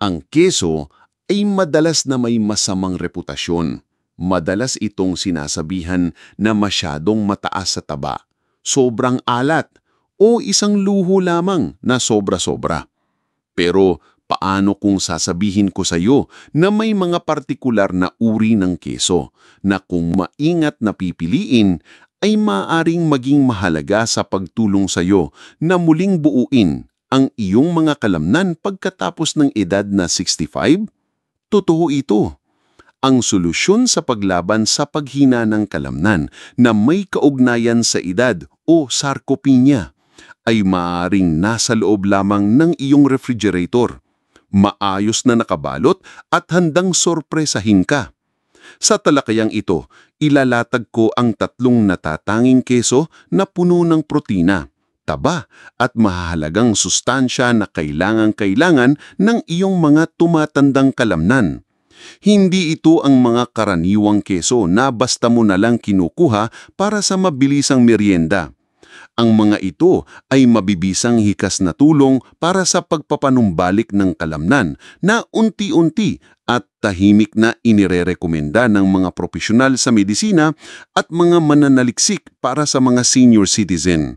Ang keso ay madalas na may masamang reputasyon. Madalas itong sinasabihan na masyadong mataas sa taba, sobrang alat, o isang luho lamang na sobra-sobra. Pero paano kung sasabihin ko sa iyo na may mga partikular na uri ng keso na kung maingat na pipiliin ay maaaring maging mahalaga sa pagtulong sa iyo na muling buuin ang iyong mga kalamnan pagkatapos ng edad na 65? Totoo ito. Ang solusyon sa paglaban sa paghina ng kalamnan na may kaugnayan sa edad o sarcopenia ay maaaring nasa loob lamang ng iyong refrigerator, maayos na nakabalot at handang sorpresahin ka. Sa talakayang ito, ilalatag ko ang 3 natatanging keso na puno ng protina, taba at mahahalagang sustansya na kailangang-kailangan ng iyong mga tumatandang kalamnan. Hindi ito ang mga karaniwang keso na basta mo na lang kinukuha para sa mabilisang merienda. Ang mga ito ay mabibisang hikas na tulong para sa pagpapanumbalik ng kalamnan na unti-unti at tahimik na inirerekomenda ng mga profesional sa medisina at mga mananaliksik para sa mga senior citizen.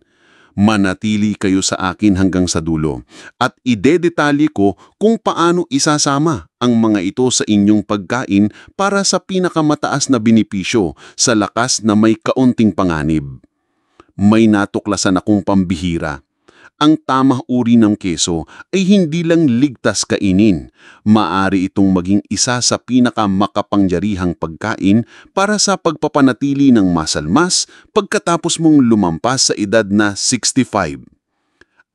Manatili kayo sa akin hanggang sa dulo at idedetalye ko kung paano isasama ang mga ito sa inyong pagkain para sa pinakamataas na benepisyo sa lakas na may kaunting panganib. May natuklasan akong pambihira. Ang tamang uri ng keso ay hindi lang ligtas kainin. Maaari itong maging isa sa pinakamakapangyarihang pagkain para sa pagpapanatili ng masalmas pagkatapos mong lumampas sa edad na 65.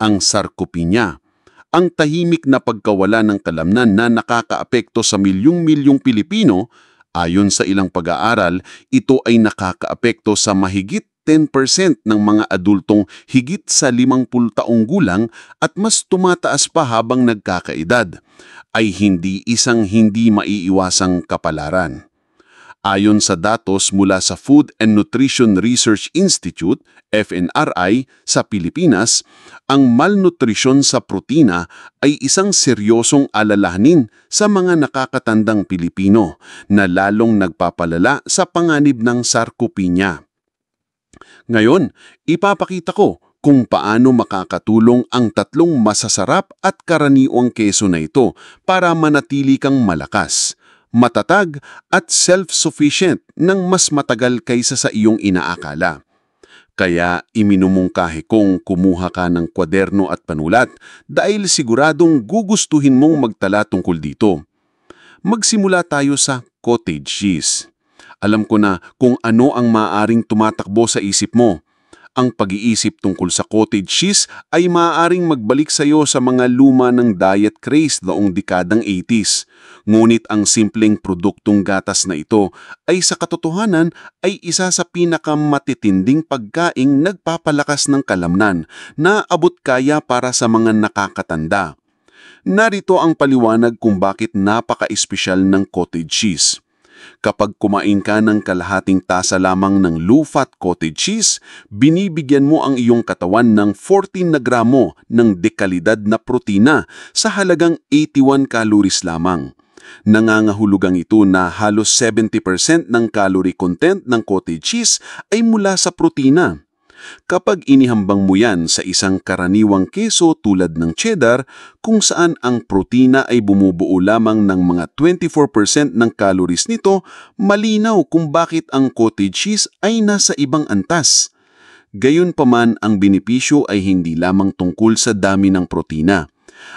Ang sarcopenia, ang tahimik na pagkawala ng kalamnan na nakakaapekto sa milyong-milyong Pilipino, ayon sa ilang pag-aaral, ito ay nakakaapekto sa mahigit 10% ng mga adultong higit sa 50 taong gulang at mas tumataas pa habang nagkakaedad, ay hindi maiiwasang kapalaran. Ayon sa datos mula sa Food and Nutrition Research Institute, FNRI, sa Pilipinas, ang malnutrisyon sa protina ay isang seryosong alalahanin sa mga nakakatandang Pilipino na lalong nagpapalala sa panganib ng sarcopenia. Ngayon, ipapakita ko kung paano makakatulong ang 3 masasarap at karaniwang keso na ito para manatili kang malakas, matatag at self-sufficient ng mas matagal kaysa sa iyong inaakala. Kaya iminumungkahi kong kumuha ka ng kwaderno at panulat dahil siguradong gugustuhin mong magtala tungkol dito. Magsimula tayo sa cottage cheese. Alam ko na kung ano ang maaaring tumatakbo sa isip mo. Ang pag-iisip tungkol sa cottage cheese ay maaaring magbalik sa iyo sa mga luma ng diet craze noong dekadang 80s. Ngunit ang simpleng produktong gatas na ito ay sa katotohanan ay isa sa pinakamatitinding pagkaing nagpapalakas ng kalamnan na abot kaya para sa mga nakakatanda. Narito ang paliwanag kung bakit napaka-espesyal ng cottage cheese. Kapag kumain ka ng kalahating tasa lamang ng low-fat cottage cheese, binibigyan mo ang iyong katawan ng 14 na gramo ng dekalidad na protina sa halagang 81 calories lamang. Nangangahulugang ito na halos 70% ng calorie content ng cottage cheese ay mula sa protina. Kapag inihambang mo yan sa isang karaniwang keso tulad ng cheddar, kung saan ang protina ay bumubuo lamang ng mga 24% ng calories nito, malinaw kung bakit ang cottage cheese ay nasa ibang antas. Gayunpaman, ang benepisyo ay hindi lamang tungkol sa dami ng protina.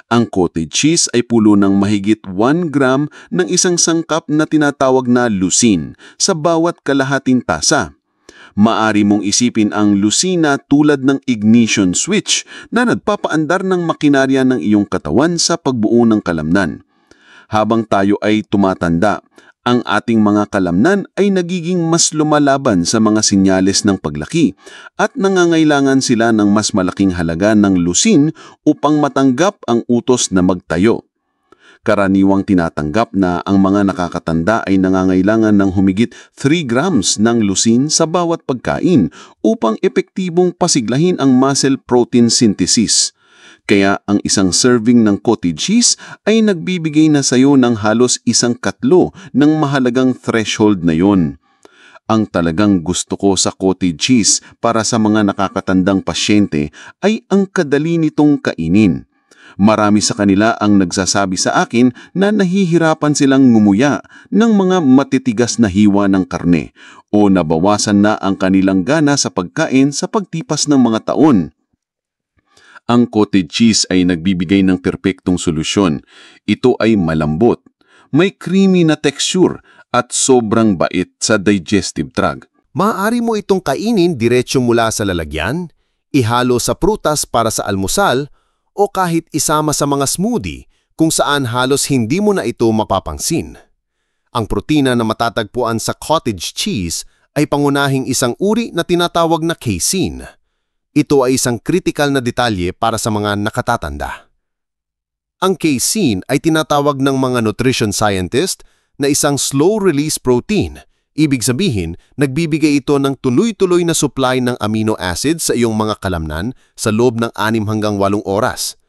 Ang cottage cheese ay puno ng mahigit 1 gram ng isang sangkap na tinatawag na leucine sa bawat kalahating tasa. Maari mong isipin ang lucina tulad ng ignition switch na nagpapaandar ng makinarya ng iyong katawan sa pagbuo ng kalamnan. Habang tayo ay tumatanda, ang ating mga kalamnan ay nagiging mas lumalaban sa mga sinyales ng paglaki at nangangailangan sila ng mas malaking halaga ng leucine upang matanggap ang utos na magtayo. Karaniwang tinatanggap na ang mga nakakatanda ay nangangailangan ng humigit 3 grams ng leucine sa bawat pagkain upang epektibong pasiglahin ang muscle protein synthesis. Kaya ang isang serving ng cottage cheese ay nagbibigay na sayo ng halos 1/4 ng mahalagang threshold na yon. Ang talagang gusto ko sa cottage cheese para sa mga nakakatandang pasyente ay ang kadali nitong kainin. Marami sa kanila ang nagsasabi sa akin na nahihirapan silang ngumuya ng mga matitigas na hiwa ng karne o nabawasan na ang kanilang gana sa pagkain sa pagtipas ng mga taon. Ang cottage cheese ay nagbibigay ng perpektong solusyon. Ito ay malambot, may creamy na texture at sobrang bait sa digestive tract. Maaari mo itong kainin diretso mula sa lalagyan, ihalo sa prutas para sa almusal, o kahit isama sa mga smoothie kung saan halos hindi mo na ito mapapangsin. Ang protina na matatagpuan sa cottage cheese ay pangunahing isang uri na tinatawag na casein. Ito ay isang critical na detalye para sa mga nakatatanda. Ang casein ay tinatawag ng mga nutrition scientist na isang slow-release protein. Ibig sabihin, nagbibigay ito ng tuloy-tuloy na supply ng amino acids sa iyong mga kalamnan sa loob ng 6 hanggang 8 oras.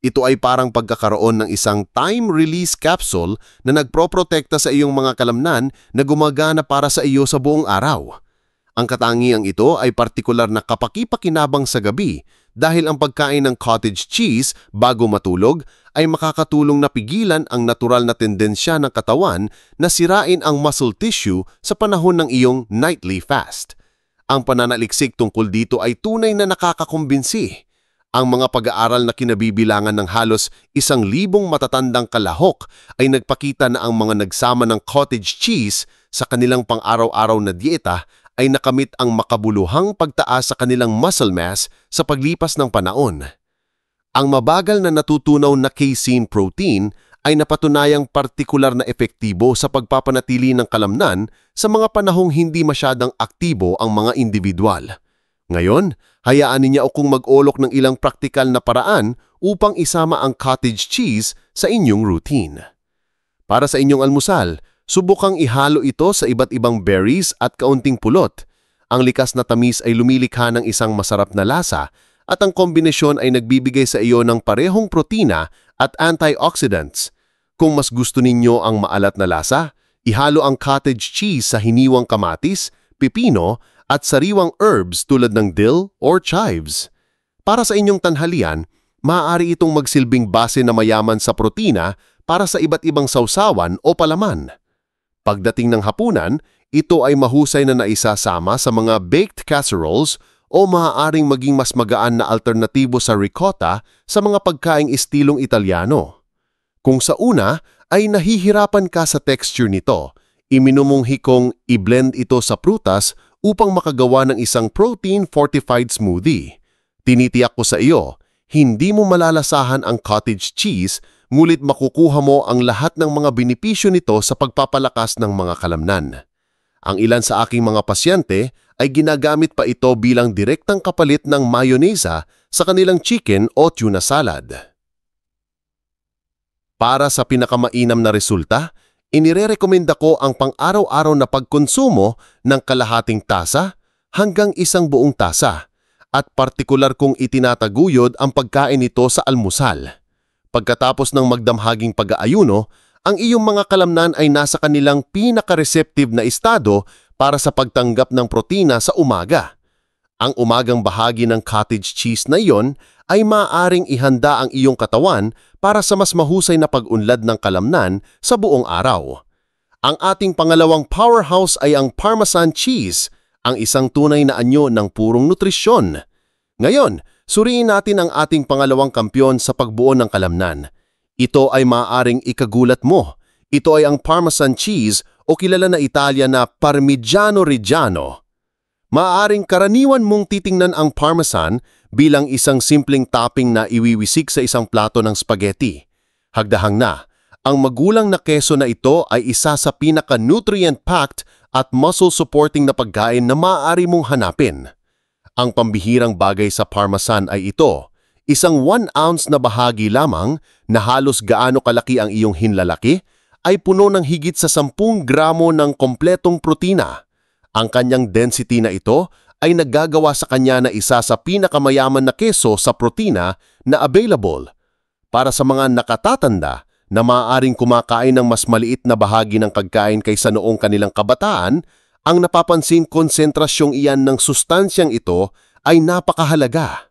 Ito ay parang pagkakaroon ng isang time-release capsule na nagproprotekta sa iyong mga kalamnan na gumagana para sa iyo sa buong araw. Ang katangiang ito ay partikular na kapaki-pakinabang sa gabi dahil ang pagkain ng cottage cheese bago matulog ay makakatulong na pigilan ang natural na tendensya ng katawan na sirain ang muscle tissue sa panahon ng iyong nightly fast. Ang pananaliksik tungkol dito ay tunay na nakakakumbinsi. Ang mga pag-aaral na kinabibilangan ng halos 1,000 matatandang kalahok ay nagpakita na ang mga nagsama ng cottage cheese sa kanilang pang-araw-araw na dieta ay nakamit ang makabuluhang pagtaas sa kanilang muscle mass sa paglipas ng panahon. Ang mabagal na natutunaw na casein protein ay napatunayang partikular na epektibo sa pagpapanatili ng kalamnan sa mga panahong hindi masyadang aktibo ang mga individual. Ngayon, hayaan niyo akong mag-olok ng ilang praktikal na paraan upang isama ang cottage cheese sa inyong routine. Para sa inyong almusal, subukang ihalo ito sa iba't ibang berries at kaunting pulot. Ang likas na tamis ay lumilikha ng isang masarap na lasa at ang kombinasyon ay nagbibigay sa iyo ng parehong protina at antioxidants. Kung mas gusto ninyo ang maalat na lasa, ihalo ang cottage cheese sa hiniwang kamatis, pipino at sariwang herbs tulad ng dill or chives. Para sa inyong tanghalian, maaari itong magsilbing base na mayaman sa protina para sa iba't ibang sausawan o palaman. Pagdating ng hapunan, ito ay mahusay na naisasama sa mga baked casseroles o maaaring maging mas magaan na alternatibo sa ricotta sa mga pagkaing estilong Italiano. Kung sa una ay nahihirapan ka sa texture nito, iminumunghi kong i-blend ito sa prutas upang makagawa ng isang protein-fortified smoothie. Tinitiyak ko sa iyo, hindi mo malalasahan ang cottage cheese, ngunit makukuha mo ang lahat ng mga benepisyo nito sa pagpapalakas ng mga kalamnan. Ang ilan sa aking mga pasyente ay ginagamit pa ito bilang direktang kapalit ng mayonesa sa kanilang chicken o tuna salad. Para sa pinakamainam na resulta, inirerekomenda ko ang pang-araw-araw na pagkonsumo ng kalahating tasa hanggang 1 buong tasa at partikular kong itinataguyod ang pagkain nito sa almusal. Pagkatapos ng magdamhaging pag-aayuno, ang iyong mga kalamnan ay nasa kanilang pinaka-receptive na estado para sa pagtanggap ng protina sa umaga. Ang umagang bahagi ng cottage cheese na iyon ay maaaring ihanda ang iyong katawan para sa mas mahusay na pag-unlad ng kalamnan sa buong araw. Ang ating pangalawang powerhouse ay ang Parmesan cheese, ang isang tunay na anyo ng purong nutrisyon. Ngayon, suriin natin ang ating pangalawang kampyon sa pagbuo ng kalamnan. Ito ay maaaring ikagulat mo. Ito ay ang Parmesan cheese o kilala na Italia na Parmigiano Reggiano. Maaaring karaniwan mong titingnan ang Parmesan bilang isang simpleng topping na iwiwisik sa isang plato ng spaghetti. Hagdahang na, ang magulang na keso na ito ay isa sa pinaka-nutrient-packed at muscle-supporting na pagkain na maaari mong hanapin. Ang pambihirang bagay sa Parmesan ay ito, isang 1 ounce na bahagi lamang na halos gaano kalaki ang iyong hinlalaki ay puno ng higit sa 10 gramo ng kompletong protina. Ang kanyang density na ito ay naggagawa sa kanya na isa sa pinakamayaman na keso sa protina na available. Para sa mga nakatatanda na maaaring kumakain ng mas maliit na bahagi ng pagkain kaysa noong kanilang kabataan, ang napapansin konsentrasyong iyan ng sustansyang ito ay napakahalaga.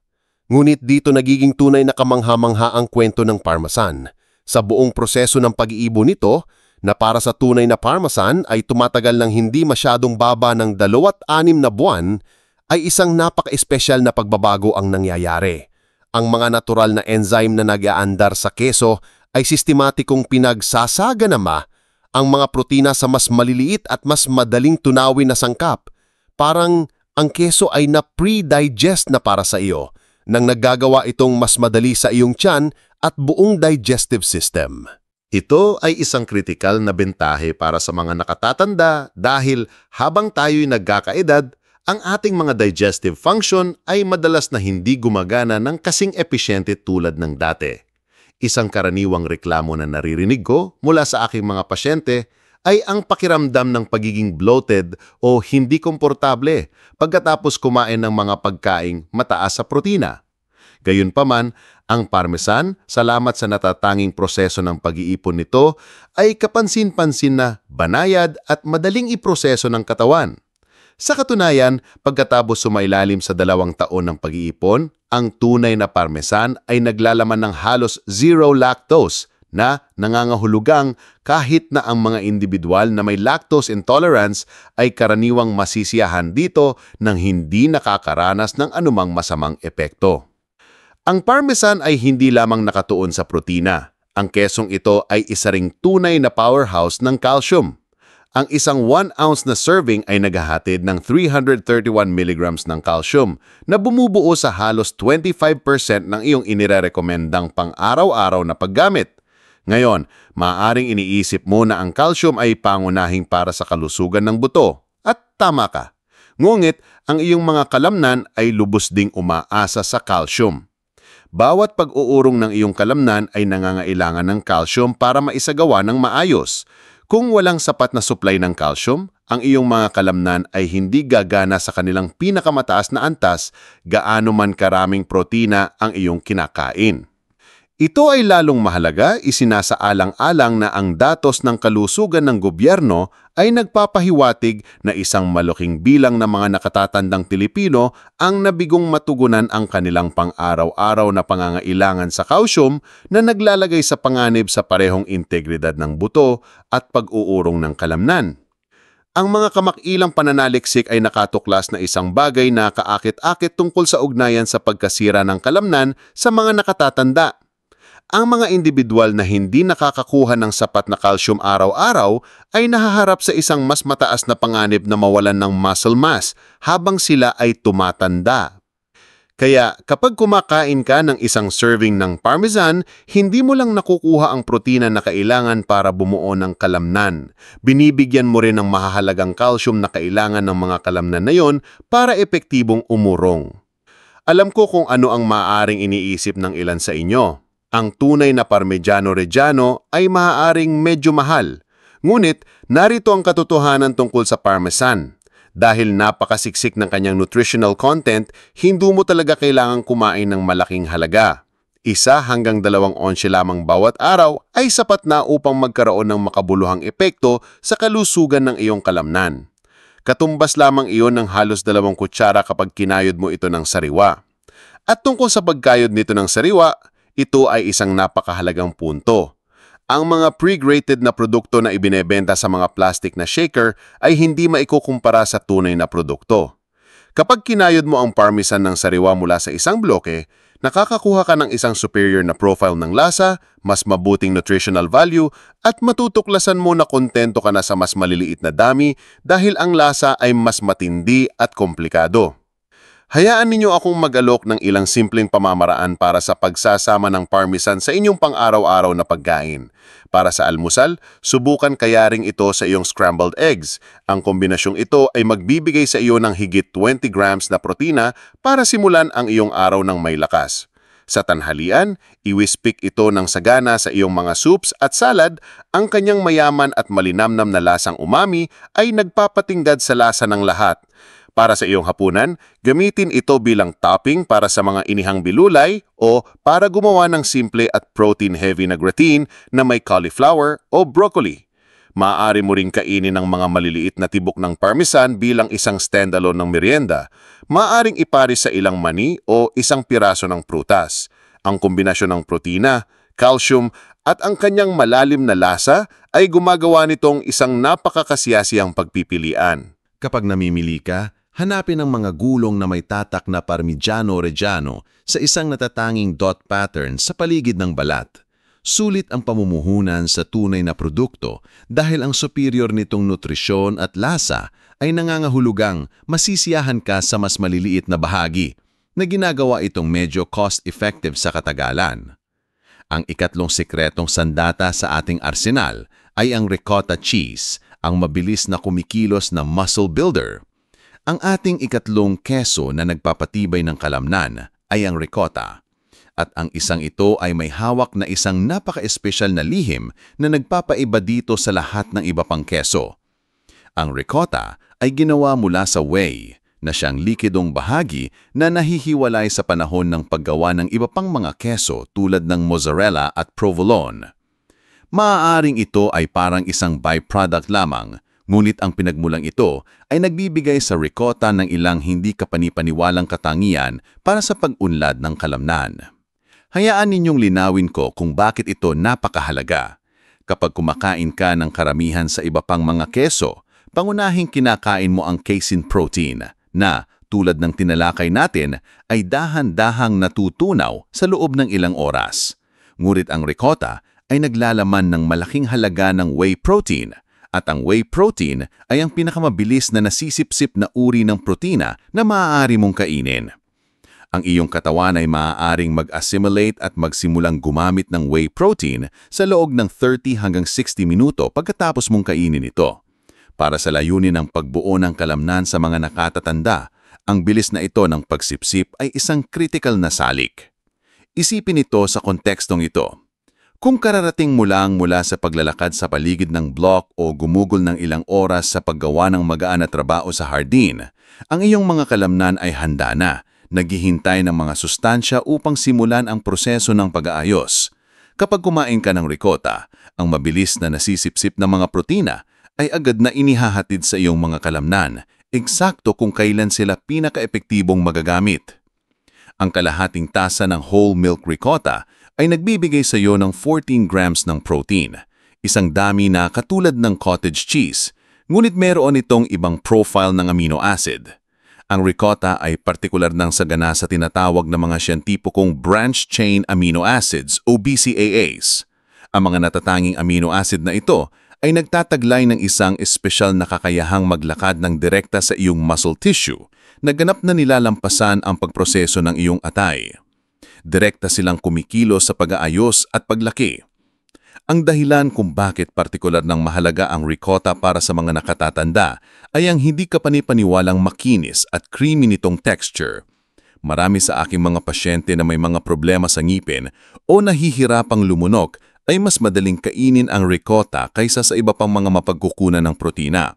Ngunit dito nagiging tunay na kamangha-mangha ang kwento ng Parmesan. Sa buong proseso ng pag-iibo nito, na para sa tunay na Parmesan ay tumatagal ng hindi masyadong baba ng 26 na buwan, ay isang napaka-espesyal na pagbabago ang nangyayari. Ang mga natural na enzyme na nag-aandar sa keso ay sistematikong pinagsasaganama ang mga protina sa mas maliliit at mas madaling tunawin na sangkap. Parang ang keso ay na-pre-digest na para sa iyo, nang naggagawa itong mas madali sa iyong tiyan at buong digestive system. Ito ay isang kritikal na bentahe para sa mga nakatatanda dahil habang tayo'y nagkakaedad, ang ating mga digestive function ay madalas na hindi gumagana ng kasing epesyente tulad ng dati. Isang karaniwang reklamo na naririnig ko mula sa aking mga pasyente ay ang pakiramdam ng pagiging bloated o hindi komportable pagkatapos kumain ng mga pagkaing mataas sa protina. Gayunpaman, ang Parmesan, salamat sa natatanging proseso ng pag-iipon nito, ay kapansin-pansin na banayad at madaling iproseso ng katawan. Sa katunayan, pagkatapos sumailalim sa 2 taon ng pag-iipon, ang tunay na Parmesan ay naglalaman ng halos zero lactose na nangangahulugang kahit na ang mga individual na may lactose intolerance ay karaniwang masisiyahan dito nang hindi nakakaranas ng anumang masamang epekto. Ang Parmesan ay hindi lamang nakatuon sa protina. Ang kesong ito ay isa ring tunay na powerhouse ng calcium. Ang isang 1 ounce na serving ay naghahatid ng 331 milligrams ng calcium na bumubuo sa halos 25% ng iyong inirerekomendang pang-araw-araw na paggamit. Ngayon, maaaring iniisip mo na ang calcium ay pangunahing para sa kalusugan ng buto. At tama ka. Ngunit, ang iyong mga kalamnan ay lubos ding umaasa sa calcium. Bawat pag-uurong ng iyong kalamnan ay nangangailangan ng calcium para maisagawa ng maayos. Kung walang sapat na supply ng calcium, ang iyong mga kalamnan ay hindi gagana sa kanilang pinakamataas na antas gaano man karaming protina ang iyong kinakain. Ito ay lalong mahalaga, isinasaalang-alang na ang datos ng kalusugan ng gobyerno ay nagpapahiwatig na isang malaking bilang ng mga nakatatandang Pilipino ang nabigong matugunan ang kanilang pang-araw-araw na pangangailangan sa calcium na naglalagay sa panganib sa parehong integridad ng buto at pag-uurong ng kalamnan. Ang mga kamakilang pananaliksik ay nakatuklas na isang bagay na kaakit-akit tungkol sa ugnayan sa pagkasira ng kalamnan sa mga nakatatanda. Ang mga individual na hindi nakakakuha ng sapat na calcium araw-araw ay nahaharap sa isang mas mataas na panganib na mawalan ng muscle mass habang sila ay tumatanda. Kaya kapag kumakain ka ng isang serving ng Parmesan, hindi mo lang nakukuha ang protina na kailangan para bumuo ng kalamnan. Binibigyan mo rin ng mahahalagang calcium na kailangan ng mga kalamnan na yon para epektibong umurong. Alam ko kung ano ang maaaring iniisip ng ilan sa inyo. Ang tunay na Parmigiano Reggiano ay maaaring medyo mahal. Ngunit narito ang katotohanan tungkol sa Parmesan. Dahil napakasiksik ng kanyang nutritional content, hindi mo talaga kailangang kumain ng malaking halaga. 1 hanggang 2 onse lamang bawat araw ay sapat na upang magkaroon ng makabuluhang epekto sa kalusugan ng iyong kalamnan. Katumbas lamang iyon ng halos 2 kutsara kapag kinayod mo ito ng sariwa. At tungkol sa pagkayod nito ng sariwa, ito ay isang napakahalagang punto. Ang mga pre-grated na produkto na ibinebenta sa mga plastic na shaker ay hindi maikukumpara sa tunay na produkto. Kapag kinayod mo ang Parmesan ng sariwa mula sa isang bloke, nakakakuha ka ng isang superior na profile ng lasa, mas mabuting nutritional value, at matutuklasan mo na kontento ka na sa mas maliliit na dami dahil ang lasa ay mas matindi at komplikado. Hayaan ninyo akong mag-alok ng ilang simpleng pamamaraan para sa pagsasama ng Parmesan sa inyong pang-araw-araw na pagkain. Para sa almusal, subukan kaya ring ito sa iyong scrambled eggs. Ang kombinasyong ito ay magbibigay sa iyo ng higit 20 grams na protina para simulan ang iyong araw ng may lakas. Sa tanghalian, iwispik ito ng sagana sa iyong mga soups at salad. Ang kanyang mayaman at malinamnam na lasang umami ay nagpapatingdad sa lasa ng lahat. Para sa iyong hapunan, gamitin ito bilang topping para sa mga inihang bilulay o para gumawa ng simple at protein-heavy na gratin na may cauliflower o broccoli. Maaari mo ring kainin ng mga maliliit na tibok ng parmesan bilang isang standalone ng merienda. Maaaring ipares sa ilang mani o isang piraso ng prutas. Ang kombinasyon ng protina, calcium at ang kanyang malalim na lasa ay gumagawa nitong isang napakakasiyasiyang pagpipilian. Kapag namimili ka, hanapin ang mga gulong na may tatak na Parmigiano-Reggiano sa isang natatanging dot pattern sa paligid ng balat. Sulit ang pamumuhunan sa tunay na produkto dahil ang superior nitong nutrisyon at lasa ay nangangahulugang masisiyahan ka sa mas maliliit na bahagi na ginagawa itong medyo cost-effective sa katagalan. Ang ikatlong sikretong sandata sa ating arsenal ay ang ricotta cheese, ang mabilis na kumikilos na muscle builder. Ang ating ikatlong keso na nagpapatibay ng kalamnan ay ang ricotta. At ang isang ito ay may hawak na isang napaka-espesyal na lihim na nagpapaiba dito sa lahat ng iba pang keso. Ang ricotta ay ginawa mula sa whey, na siyang likidong bahagi na nahihiwalay sa panahon ng paggawa ng iba pang mga keso tulad ng mozzarella at provolone. Maaaring ito ay parang isang byproduct lamang, ngunit ang pinagmulang ito ay nagbibigay sa ricotta ng ilang hindi kapanipaniwalang katangian para sa pag-unlad ng kalamnan. Hayaan ninyong linawin ko kung bakit ito napakahalaga. Kapag kumakain ka ng karamihan sa iba pang mga keso, pangunahing kinakain mo ang casein protein na, tulad ng tinalakay natin, ay dahan-dahang natutunaw sa loob ng ilang oras. Ngunit ang ricotta ay naglalaman ng malaking halaga ng whey protein, at ang whey protein ay ang pinakamabilis na nasisipsip na uri ng protina na maaari mong kainin. Ang iyong katawan ay maaaring mag-assimilate at magsimulang gumamit ng whey protein sa loob ng 30 hanggang 60 minuto pagkatapos mong kainin ito. Para sa layunin ng pagbuo ng kalamnan sa mga nakatatanda, ang bilis na ito ng pagsipsip ay isang critical na salik. Isipin ito sa kontekstong ito. Kung kararating mo lang mula sa paglalakad sa paligid ng block o gumugol ng ilang oras sa paggawa ng magaan na trabaho sa hardin, ang iyong mga kalamnan ay handa na, naghihintay ng mga sustansya upang simulan ang proseso ng pag-aayos. Kapag kumain ka ng ricotta, ang mabilis na nasisipsip na mga protina ay agad na inihahatid sa iyong mga kalamnan, eksakto kung kailan sila pinaka-epektibong magagamit. Ang kalahating tasa ng whole milk ricotta ay nagbibigay sa iyo ng 14 grams ng protein, isang dami na katulad ng cottage cheese, ngunit meron itong ibang profile ng amino acid. Ang ricotta ay partikular ng sagana sa tinatawag na mga siyentipikong branch-chain amino acids o BCAAs. Ang mga natatanging amino acid na ito ay nagtataglay ng isang espesyal na kakayahang maglakad ng direkta sa iyong muscle tissue na ganap na nilalampasan ang pagproseso ng iyong atay. Direkta silang kumikilos sa pag-aayos at paglaki. Ang dahilan kung bakit partikular ng mahalaga ang ricotta para sa mga nakatatanda ay ang hindi kapanipaniwalang makinis at creamy nitong texture. Marami sa aking mga pasyente na may mga problema sa ngipin o nahihirapang lumunok ay mas madaling kainin ang ricotta kaysa sa iba pang mga mapagkukunan ng protina.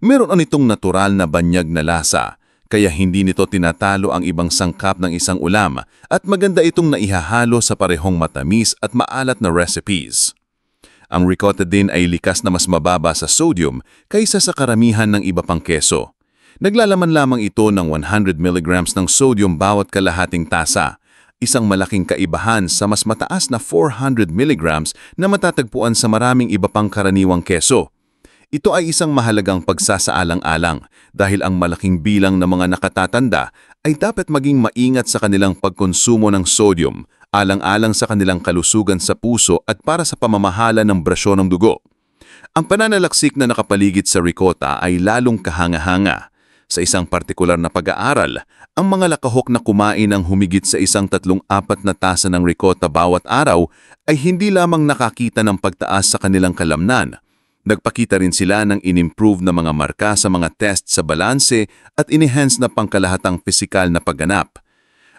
Meron nitong natural na banyag na lasa, kaya hindi nito tinatalo ang ibang sangkap ng isang ulam at maganda itong naihahalo sa parehong matamis at maalat na recipes. Ang ricotta din ay likas na mas mababa sa sodium kaysa sa karamihan ng iba pang keso. Naglalaman lamang ito ng 100 mg ng sodium bawat kalahating tasa, isang malaking kaibahan sa mas mataas na 400 mg na matatagpuan sa maraming iba pang karaniwang keso. Ito ay isang mahalagang pagsasaalang-alang dahil ang malaking bilang ng mga nakatatanda ay dapat maging maingat sa kanilang pagkonsumo ng sodium, alang-alang sa kanilang kalusugan sa puso at para sa pamamahala ng brasyon ng dugo. Ang pananalaksik na nakapaligid sa ricotta ay lalong kahanga-hanga. Sa isang partikular na pag-aaral, ang mga lakahok na kumain ng humigit sa 1-3-4 na tasa ng ricotta bawat araw ay hindi lamang nakakita ng pagtaas sa kanilang kalamnan. Nagpakita rin sila ng inimprove na mga marka sa mga test sa balanse at enhance na pangkalahatang pisikal na pagganap.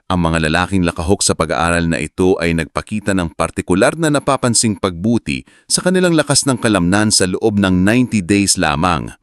Ang mga lalaking lakahok sa pag-aaral na ito ay nagpakita ng partikular na napapansing pagbuti sa kanilang lakas ng kalamnan sa loob ng 90 days lamang.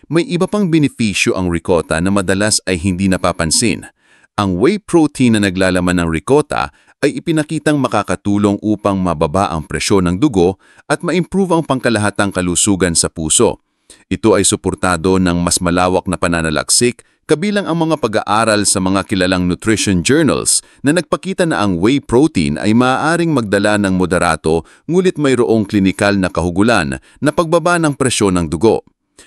May iba pang benepisyo ang ricotta na madalas ay hindi napapansin. Ang whey protein na naglalaman ng ricotta ay ipinakitang makakatulong upang mababa ang presyon ng dugo at ma-improve ang pangkalahatang kalusugan sa puso. Ito ay suportado ng mas malawak na pananalaksik, kabilang ang mga pag-aaral sa mga kilalang nutrition journals na nagpakita na ang whey protein ay maaaring magdala ng moderato ngunit mayroong klinikal na kahugulan na pagbaba ng presyon ng dugo.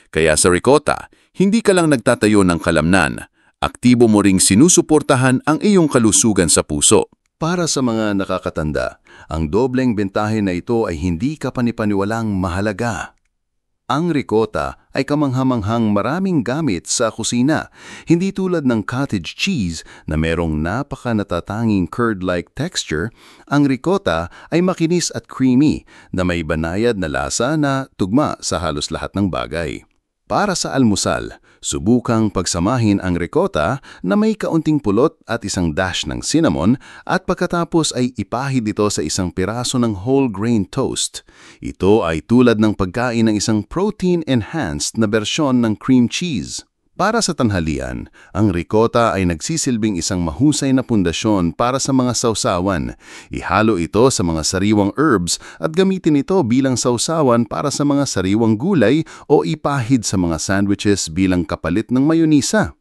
Kaya sa ricotta, hindi ka lang nagtatayo ng kalamnan, aktibo mo ring sinusuportahan ang iyong kalusugan sa puso. Para sa mga nakakatanda, ang dobleng bentahe na ito ay hindi kapanipaniwalang mahalaga. Ang ricotta ay kamanghamanghang maraming gamit sa kusina, hindi tulad ng cottage cheese na merong napaka-natatanging curd-like texture. Ang ricotta ay makinis at creamy na may banayad na lasa na tugma sa halos lahat ng bagay. Para sa almusal, subukang pagsamahin ang ricotta na may kaunting pulot at isang dash ng cinnamon at pagkatapos ay ipahid ito sa isang piraso ng whole grain toast. Ito ay tulad ng pagkain ng isang protein-enhanced na bersyon ng cream cheese. Para sa tanghalian, ang ricotta ay nagsisilbing isang mahusay na pundasyon para sa mga sausawan. Ihalo ito sa mga sariwang herbs at gamitin ito bilang sausawan para sa mga sariwang gulay o ipahid sa mga sandwiches bilang kapalit ng mayonisa.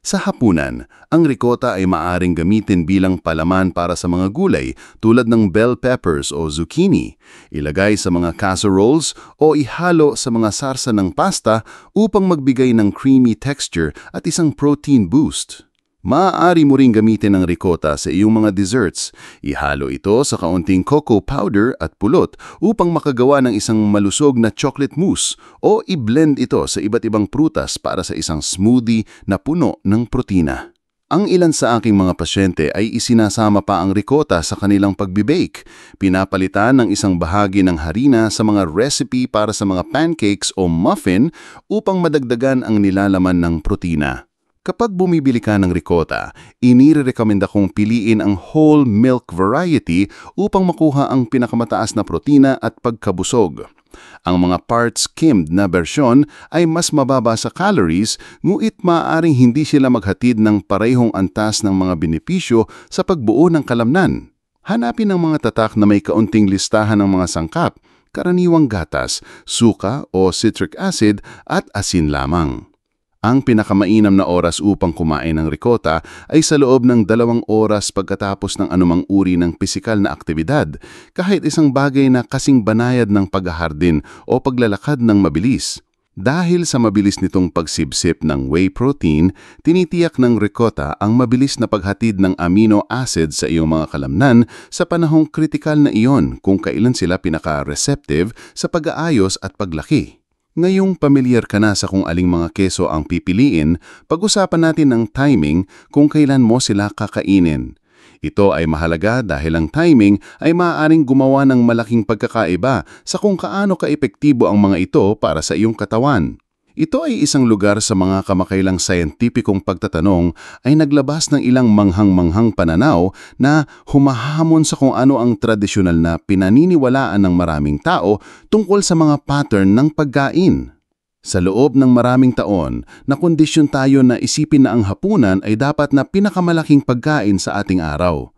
Sa hapunan, ang ricotta ay maaring gamitin bilang palaman para sa mga gulay tulad ng bell peppers o zucchini, ilagay sa mga casseroles o ihalo sa mga sarsa ng pasta upang magbigay ng creamy texture at isang protein boost. Maaari mo ring gamitin ang ricotta sa iyong mga desserts. Ihalo ito sa kaunting cocoa powder at pulot upang makagawa ng isang malusog na chocolate mousse o i-blend ito sa iba't ibang prutas para sa isang smoothie na puno ng protina. Ang ilan sa aking mga pasyente ay isinasama pa ang ricotta sa kanilang pagbe-bake. Pinapalitan ng isang bahagi ng harina sa mga recipe para sa mga pancakes o muffin upang madagdagan ang nilalaman ng protina. Kapag bumibili ka ng ricotta, inirekomenda kong piliin ang whole milk variety upang makuha ang pinakamataas na protina at pagkabusog. Ang mga parts skimmed na bersyon ay mas mababa sa calories, ngunit maaaring hindi sila maghatid ng parehong antas ng mga benepisyo sa pagbuo ng kalamnan. Hanapin ang mga tatak na may kaunting listahan ng mga sangkap, karaniwang gatas, suka o citric acid at asin lamang. Ang pinakamainam na oras upang kumain ng ricotta ay sa loob ng 2 oras pagkatapos ng anumang uri ng pisikal na aktibidad, kahit isang bagay na kasing banayad ng paghahardin o paglalakad ng mabilis. Dahil sa mabilis nitong pagsipsip ng whey protein, tinitiyak ng ricotta ang mabilis na paghatid ng amino acid sa iyong mga kalamnan sa panahong kritikal na iyon kung kailan sila pinaka-receptive sa pag-aayos at paglaki. Ngayong pamilyar ka na sa kung aling mga keso ang pipiliin, pag-usapan natin ang timing kung kailan mo sila kakainin. Ito ay mahalaga dahil ang timing ay maaaring gumawa ng malaking pagkakaiba sa kung kaano kaepektibo ang mga ito para sa iyong katawan. Ito ay isang lugar sa mga kamakailang scientificong pagtatanong ay naglabas ng ilang manghang-manghang pananaw na humahamon sa kung ano ang tradisyonal na pinaniniwalaan ng maraming tao tungkol sa mga pattern ng pagkain. Sa loob ng maraming taon, nakondisyon tayo na isipin na ang hapunan ay dapat na pinakamalaking pagkain sa ating araw.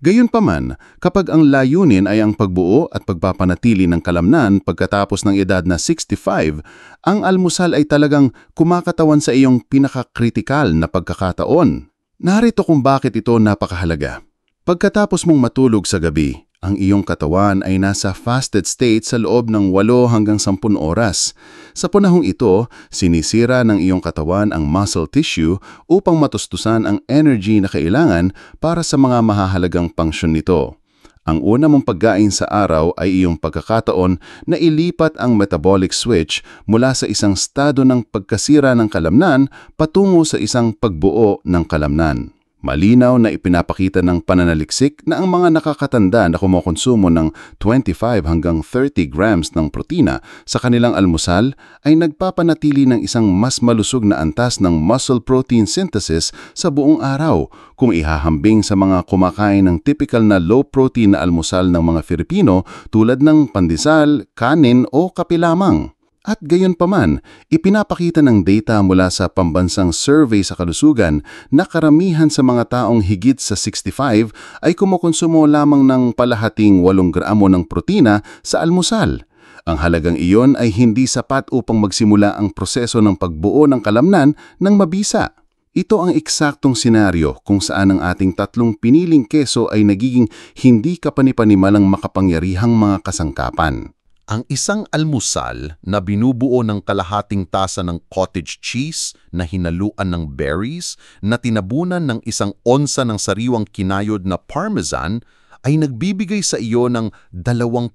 Gayunpaman, kapag ang layunin ay ang pagbuo at pagpapanatili ng kalamnan pagkatapos ng edad na 65, ang almusal ay talagang kumakatawan sa iyong pinakakritikal na pagkakataon. Narito kung bakit ito napakahalaga. Pagkatapos mong matulog sa gabi, ang iyong katawan ay nasa fasted state sa loob ng 8 hanggang 10 oras. Sa panahong ito, sinisira ng iyong katawan ang muscle tissue upang matustusan ang energy na kailangan para sa mga mahahalagang function nito. Ang una mong pagkain sa araw ay iyong pagkakataon na ilipat ang metabolic switch mula sa isang estado ng pagkasira ng kalamnan patungo sa isang pagbuo ng kalamnan. Malinaw na ipinapakita ng pananaliksik na ang mga nakakatanda na kumukonsumo ng 25 hanggang 30 grams ng protina sa kanilang almusal ay nagpapanatili ng isang mas malusog na antas ng muscle protein synthesis sa buong araw kung ihahambing sa mga kumakain ng typical na low-protein na almusal ng mga Filipino tulad ng pandesal, kanin o kape lamang. At gayon paman, ipinapakita ng data mula sa pambansang survey sa kalusugan na karamihan sa mga taong higit sa 65 ay kumukonsumo lamang ng kalahating 8 gramo ng protina sa almusal. Ang halagang iyon ay hindi sapat upang magsimula ang proseso ng pagbuo ng kalamnan ng mabisa. Ito ang eksaktong senaryo kung saan ang ating 3 piniling keso ay nagiging hindi kapanipanimalang makapangyarihang mga kasangkapan. Ang isang almusal na binubuo ng kalahating tasa ng cottage cheese na hinaluan ng berries na tinabunan ng 1 onsa ng sariwang kinayod na parmesan ay nagbibigay sa iyo ng 24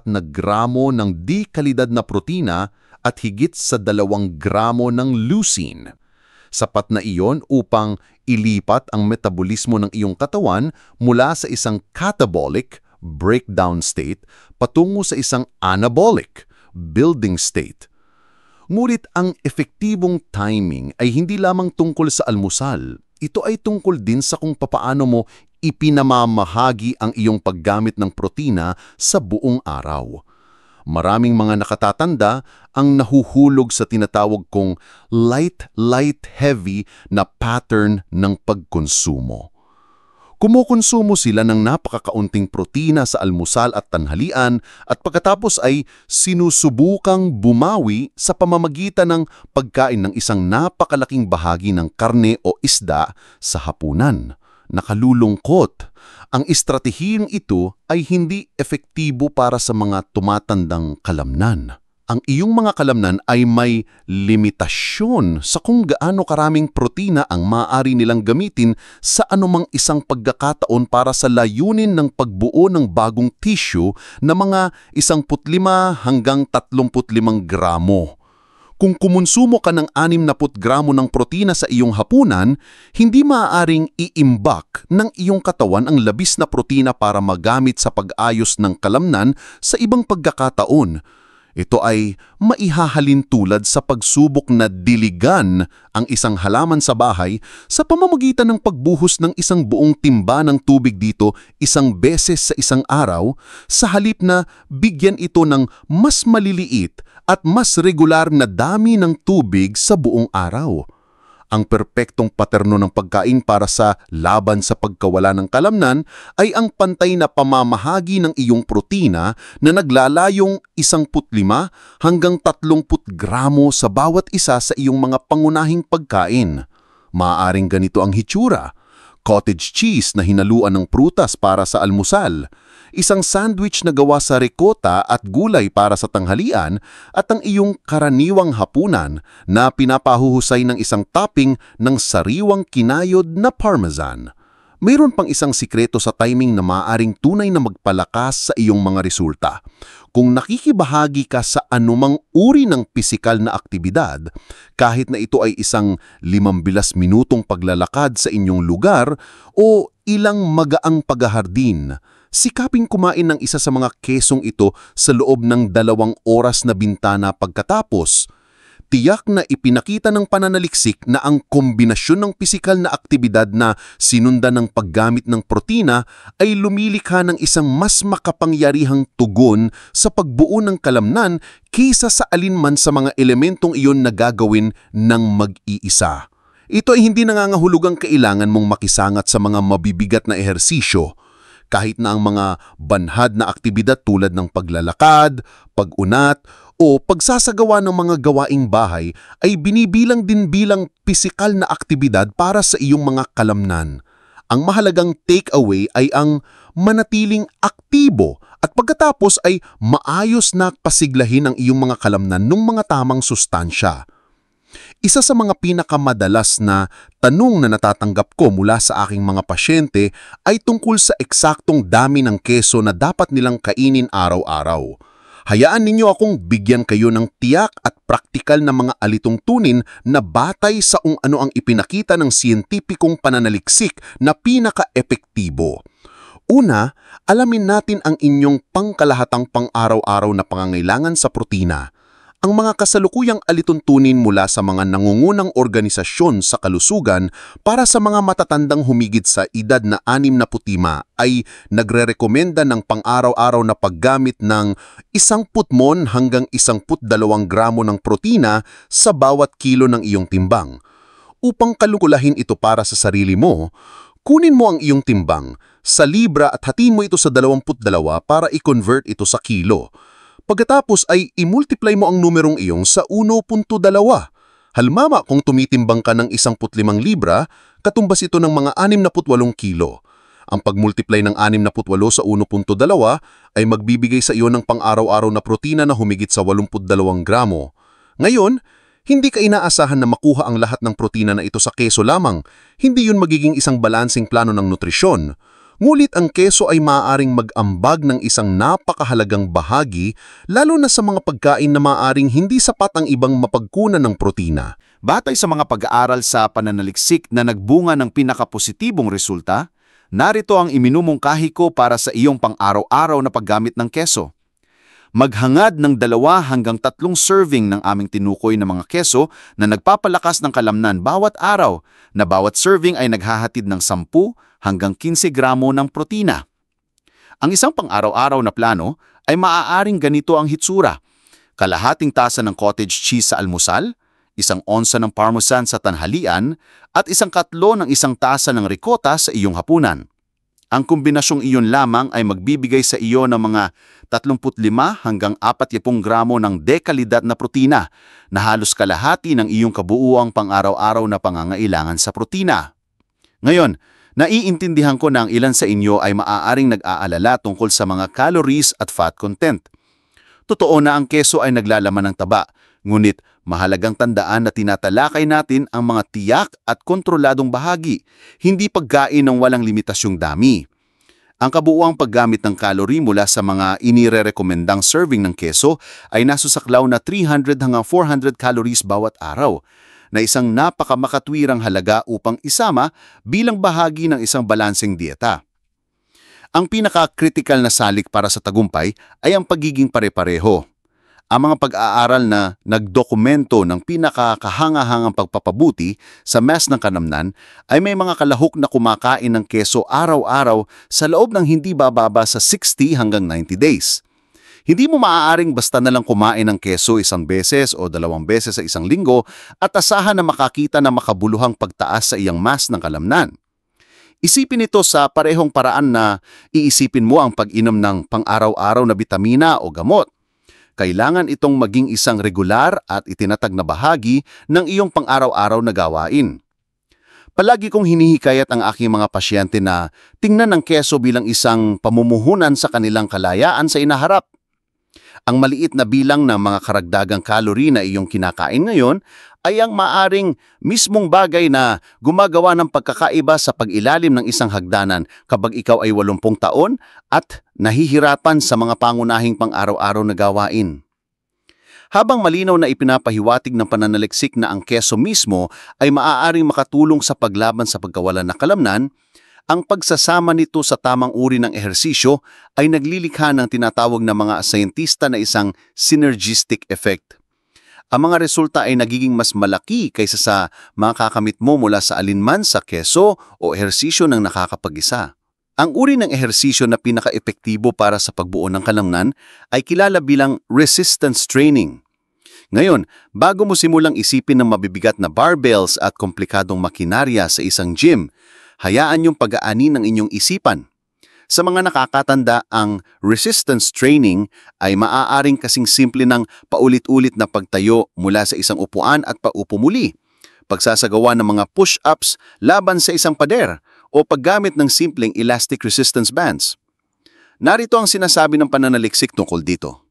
na gramo ng di-kalidad na protina at higit sa 2 gramo ng leucine. Sapat na iyon upang ilipat ang metabolismo ng iyong katawan mula sa isang catabolic breakdown state patungo sa isang anabolic building state. Ngunit ang epektibong timing ay hindi lamang tungkol sa almusal. Ito ay tungkol din sa kung papaano mo ipinamamahagi ang iyong paggamit ng protina sa buong araw. Maraming mga nakatatanda ang nahuhulog sa tinatawag kong light-heavy na pattern ng pagkonsumo. Kumukonsumo sila ng napakakaunting protina sa almusal at tanghalian at pagkatapos ay sinusubukang bumawi sa pamamagitan ng pagkain ng isang napakalaking bahagi ng karne o isda sa hapunan. Nakalulungkot, ang estratehiyang ito ay hindi efektibo para sa mga tumatandang kalamnan. Ang iyong mga kalamnan ay may limitasyon sa kung gaano karaming protina ang maaari nilang gamitin sa anumang isang pagkakataon para sa layunin ng pagbuo ng bagong tissue na mga 15 hanggang 35 gramo. Kung kumonsumo ka ng 60 gramo ng protina sa iyong hapunan, hindi maaaring iimbak ng iyong katawan ang labis na protina para magamit sa pag-ayos ng kalamnan sa ibang pagkakataon. Ito ay maihahalin tulad sa pagsubok na diligan ang isang halaman sa bahay sa pamamagitan ng pagbuhos ng isang buong timba ng tubig dito 1 beses sa isang araw, sa halip na bigyan ito ng mas maliliit at mas regular na dami ng tubig sa buong araw. Ang perpektong paterno ng pagkain para sa laban sa pagkawala ng kalamnan ay ang pantay na pamamahagi ng iyong protina na naglalayong 15 hanggang 30 gramo sa bawat isa sa iyong mga pangunahing pagkain. Maaaring ganito ang hitsura: cottage cheese na hinaluan ng prutas para sa almusal, isang sandwich na gawa sa ricotta at gulay para sa tanghalian, at ang iyong karaniwang hapunan na pinapahuhusay ng isang topping ng sariwang kinayod na parmesan. Mayroon pang isang sikreto sa timing na maaaring tunay na magpalakas sa iyong mga resulta. Kung nakikibahagi ka sa anumang uri ng pisikal na aktibidad, kahit na ito ay isang 15 minutong paglalakad sa inyong lugar o ilang magaang paghahardin, sikaping kumain ng isa sa mga kesong ito sa loob ng 2 oras na bintana pagkatapos. Tiyak na ipinakita ng pananaliksik na ang kombinasyon ng pisikal na aktibidad na sinundan ng paggamit ng protina ay lumilikha ng isang mas makapangyarihang tugon sa pagbuo ng kalamnan kaysa sa alinman sa mga elementong iyon na gagawin ng mag-iisa. Ito ay hindi nangangahulugang kailangan mong makisangat sa mga mabibigat na ehersisyo. Kahit na ang mga banhad na aktibidad tulad ng paglalakad, pag-unat, o pagsasagawa ng mga gawaing bahay ay binibilang din bilang pisikal na aktibidad para sa iyong mga kalamnan. Ang mahalagang takeaway ay ang manatiling aktibo at pagkatapos ay maayos na pasiglahin ang iyong mga kalamnan ng mga tamang sustansya. Isa sa mga pinakamadalas na tanong na natatanggap ko mula sa aking mga pasyente ay tungkol sa eksaktong dami ng keso na dapat nilang kainin araw-araw. Hayaan ninyo akong bigyan kayo ng tiyak at praktikal na mga alitungtunin na batay sa kung ano ang ipinakita ng siyentipikong pananaliksik na pinaka-epektibo. Una, alamin natin ang inyong pangkalahatang pang-araw-araw na pangangailangan sa protina. ang mga kasalukuyang alituntunin mula sa mga nangungunang organisasyon sa kalusugan para sa mga matatandang humigit sa edad na 65 ay nagrerekomenda ng pang-araw-araw na paggamit ng 10 mon hanggang 12 gramo ng protina sa bawat kilo ng iyong timbang. Upang kalkulahin ito para sa sarili mo, kunin mo ang iyong timbang sa libra at hatiin mo ito sa 22 para i-convert ito sa kilo. Pagkatapos ay i-multiply mo ang numerong iyong sa 1.2. Halimbawa kung tumitimbang ka ng 15 libra, katumbas ito ng mga 68 kilo. Ang pag-multiply ng 68 sa 1.2 ay magbibigay sa iyo ng pang-araw-araw na protina na humigit sa 82 gramo. Ngayon, hindi ka inaasahan na makuha ang lahat ng protina na ito sa keso lamang. Hindi yun magiging isang balansing plano ng nutrisyon. Ngunit ang keso ay maaaring mag-ambag ng isang napakahalagang bahagi, lalo na sa mga pagkain na maaaring hindi sapat ang ibang mapagkunan ng protina. Batay sa mga pag-aaral sa pananaliksik na nagbunga ng pinakapositibong resulta, narito ang iminumungkahi ko para sa iyong pang-araw-araw na paggamit ng keso. Maghangad ng 2 hanggang 3 serving ng aming tinukoy na mga keso na nagpapalakas ng kalamnan bawat araw, na bawat serving ay naghahatid ng 10 hanggang 15 gramo ng protina. Ang isang pang-araw-araw na plano ay maaaring ganito ang hitsura: kalahating tasa ng cottage cheese sa almusal, 1 onsa ng parmesan sa tanghalian, at 1 katlo ng 1 tasa ng ricotta sa iyong hapunan. Ang kombinasyong iyon lamang ay magbibigay sa iyo ng mga 35 hanggang 40 gramo ng dekalidad na protina, na halos kalahati ng iyong kabuuang pang-araw-araw na pangangailangan sa protina. Ngayon, naiintindihan ko na ang ilan sa inyo ay maaaring nag-aalala tungkol sa mga calories at fat content. Totoo na ang keso ay naglalaman ng taba, ngunit mahalagang tandaan na tinatalakay natin ang mga tiyak at kontroladong bahagi, hindi pagkain ng walang limitasyong dami. Ang kabuuang paggamit ng calorie mula sa mga inirerekomendang serving ng keso ay nasusaklaw na 300 hanggang 400 calories bawat araw, na isang napakamakatwirang halaga upang isama bilang bahagi ng isang balanseng dieta. Ang pinaka-critical na salik para sa tagumpay ay ang pagiging pare-pareho. Ang mga pag-aaral na nagdokumento ng pinakakahangahangang pagpapabuti sa mas ng kanamnan ay may mga kalahok na kumakain ng keso araw-araw sa loob ng hindi bababa sa 60 hanggang 90 days. Hindi mo maaaring basta na lang kumain ng keso 1 beses o 2 beses sa isang linggo at asahan na makakita ng makabuluhang pagtaas sa iyang mas ng kalamnan. Isipin ito sa parehong paraan na iisipin mo ang pag-inom ng pang-araw-araw na bitamina o gamot. Kailangan itong maging isang regular at itinatag na bahagi ng iyong pang-araw-araw na gawain. Palagi kong hinihikayat ang aking mga pasyente na tingnan ang keso bilang isang pamumuhunan sa kanilang kalayaan sa inaharap. Ang maliit na bilang ng mga karagdagang calorie na iyong kinakain ngayon ay ang maaring mismong bagay na gumagawa ng pagkakaiba sa pag-ilalim ng isang hagdanan kapag ikaw ay 80 taon at nahihirapan sa mga pangunahing pang-araw-araw na gawain. Habang malinaw na ipinapahiwatig ng pananaliksik na ang keso mismo ay maaaring makatulong sa paglaban sa pagkawalan ng kalamnan, ang pagsasama nito sa tamang uri ng ehersisyo ay naglilikha ng tinatawag na mga scientista na isang synergistic effect. Ang mga resulta ay nagiging mas malaki kaysa sa makakamit mo mula sa alinman sa keso o ehersisyo ng nakakapag-isa. Ang uri ng ehersisyo na pinaka-epektibo para sa pagbuo ng kalamnan ay kilala bilang resistance training. Ngayon, bago mo simulang isipin ng mabibigat na barbells at komplikadong makinarya sa isang gym, hayaan yung pag-aani ng inyong isipan. Sa mga nakakatanda, ang resistance training ay maaaring kasing simple ng paulit-ulit na pagtayo mula sa isang upuan at paupo muli, pagsasagawa ng mga push-ups laban sa isang pader, o paggamit ng simpleng elastic resistance bands. Narito ang sinasabi ng pananaliksik tungkol dito.